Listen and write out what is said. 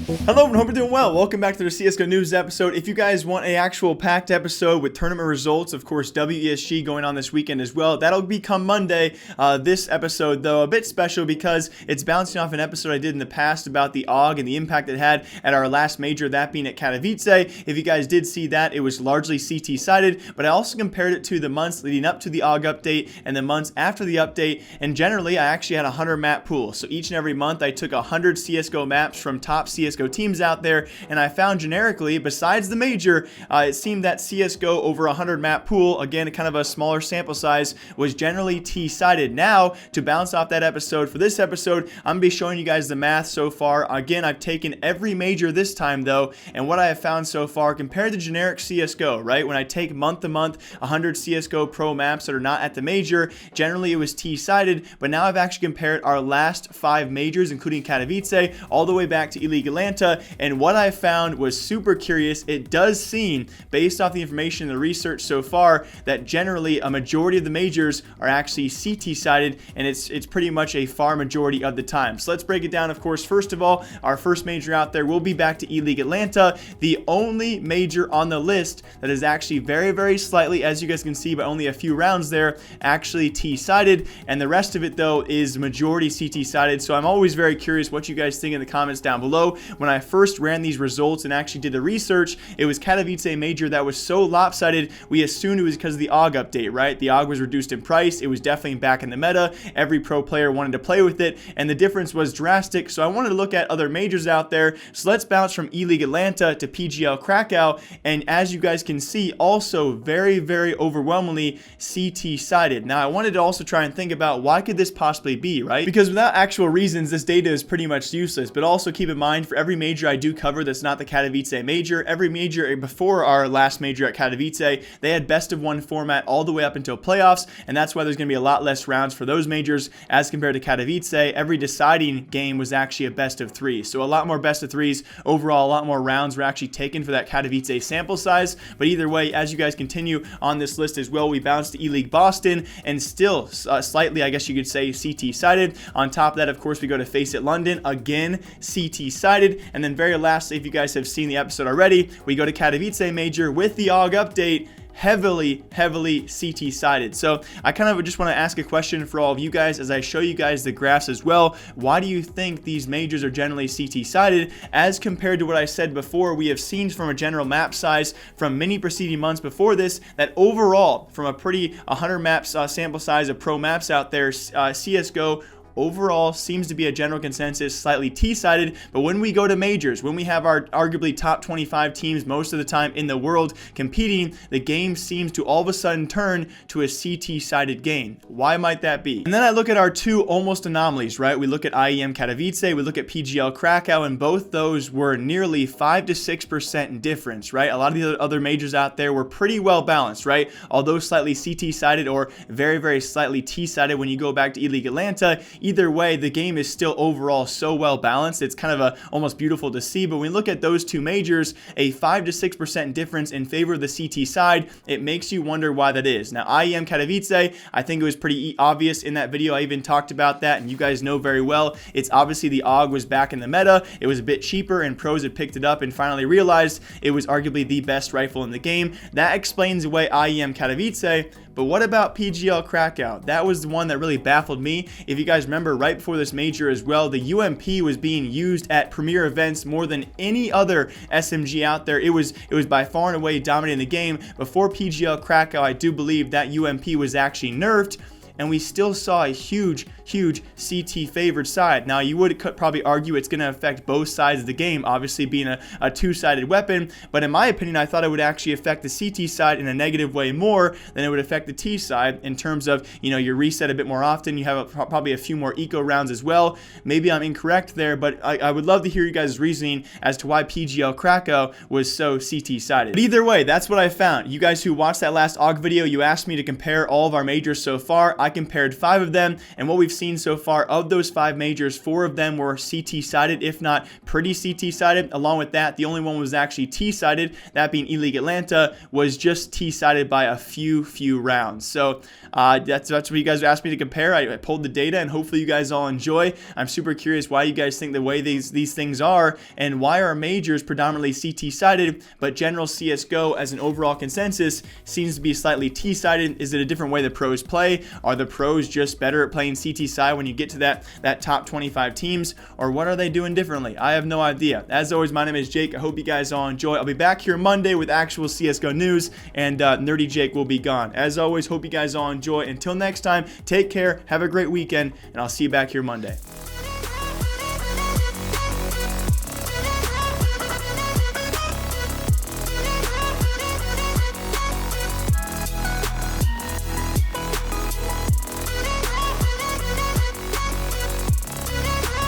Hello everyone, hope you're doing well. Welcome back to the CSGO News episode. If you guys want an actual packed episode with tournament results, of course WESG going on this weekend as well, that'll be come Monday. This episode though a bit special because it's bouncing off an episode I did in the past about the AUG and the impact it had at our last major, that being at Katowice. If you guys did see that, it was largely CT sided, but I also compared it to the months leading up to the AUG update and the months after the update, and generally I actually had a 100 map pool. So each and every month I took 100 CSGO maps from top CSGO teams out there, and I found generically, besides the major, it seemed that CSGO over 100 map pool, again kind of a smaller sample size, was generally T-sided. Now, to bounce off that episode, for this episode, I'm going to be showing you guys the math so far. Again, I've taken every major this time though, and what I have found so far, compared to generic CSGO, right, when I take month to month 100 CSGO pro maps that are not at the major, generally it was T-sided, but now I've actually compared our last 5 majors, including Katowice, all the way back to E-League Atlanta, and what I found was super curious. It does seem, based off the information and the research so far, that generally a majority of the majors are actually CT-sided, and it's pretty much a far majority of the time. So let's break it down. Of course, first of all, our first major out there will be back to E-League Atlanta, the only major on the list that is actually very, very slightly, as you guys can see, by only a few rounds there, actually T-sided, and the rest of it though is majority CT-sided. So I'm always very curious what you guys think in the comments down below. When I first ran these results and actually did the research, it was Katowice major that was so lopsided, we assumed it was because of the AUG update, right? The AUG was reduced in price, it was definitely back in the meta, every pro player wanted to play with it, and the difference was drastic. So I wanted to look at other majors out there. So let's bounce from E-League Atlanta to PGL Krakow, and as you guys can see, also very, very overwhelmingly CT-sided. Now I wanted to also try and think about why could this possibly be, right? Because without actual reasons, this data is pretty much useless, but also keep in mind, for every major I do cover that's not the Katowice major, every major before our last major at Katowice, they had best of 1 format all the way up until playoffs, and that's why there's going to be a lot less rounds for those majors as compared to Katowice. Every deciding game was actually a best of 3, so a lot more best of 3s overall. A lot more rounds were actually taken for that Katowice sample size. But either way, as you guys continue on this list as well, we bounced to E-League Boston, and still slightly, I guess you could say, CT-sided. On top of that, of course, we go to Face It London, again CT-sided, and then very lastly, if you guys have seen the episode already, we go to Katowice major with the AUG update, heavily CT-sided. So I kind of just want to ask a question for all of you guys as I show you guys the graphs as well. Why do you think these majors are generally CT-sided as compared to what I said before? We have seen from a general map size from many preceding months before this that overall, from a pretty 100 maps sample size of pro maps out there, CSGO overall seems to be a general consensus slightly T-sided. But when we go to majors, when we have our arguably top 25 teams most of the time in the world competing, the game seems to all of a sudden turn to a CT-sided game. Why might that be? And then I look at our 2 almost anomalies, right? We look at IEM Katowice, we look at PGL Krakow, and both those were nearly 5 to 6% difference, right? A lot of the other majors out there were pretty well balanced, right? Although slightly CT-sided or very, very slightly T-sided when you go back to E-League Atlanta, either way, the game is still overall so well balanced. It's kind of almost beautiful to see. But when we look at those 2 majors, a 5 to 6% difference in favor of the CT side, it makes you wonder why that is. Now, IEM Katowice, I think it was pretty obvious in that video. I even talked about that, and you guys know very well. It's obviously the AUG was back in the meta. It was a bit cheaper, and pros had picked it up and finally realized it was arguably the best rifle in the game. That explains away IEM Katowice. But what about PGL Krakow? That was the one that really baffled me. If you guys remember, right before this major as well, the UMP was being used at premier events more than any other SMG out there. It was by far and away dominating the game. Before PGL Krakow, I do believe that UMP was actually nerfed, and we still saw a huge CT favored side. Now you would probably argue it's going to affect both sides of the game, obviously being a two-sided weapon, but in my opinion I thought it would actually affect the CT side in a negative way more than it would affect the T side in terms of, you know, you reset a bit more often, you have probably a few more eco rounds as well. Maybe I'm incorrect there, but I would love to hear you guys' reasoning as to why PGL Krakow was so CT sided. But either way, that's what I found. You guys who watched that last AUG video, you asked me to compare all of our majors so far. I compared 5 of them, and what we've seen so far of those 5 majors, 4 of them were CT-sided, if not pretty CT-sided. Along with that, the only one was actually T-sided, that being E-League Atlanta, was just T-sided by a few rounds. So that's what you guys asked me to compare. I pulled the data, and hopefully you guys all enjoy. I'm super curious why you guys think the way these things are, and why are majors predominantly CT-sided, but general CSGO as an overall consensus seems to be slightly T-sided. Is it a different way the pros play? Are the pros just better at playing CT side when you get to that top 25 teams, or what are they doing differently? I have no idea. As always, my name is Jake. I hope you guys all enjoy. I'll be back here Monday with actual CSGO news, and Nerdy Jake will be gone. As always, hope you guys all enjoy. Until next time, take care, have a great weekend, and I'll see you back here Monday.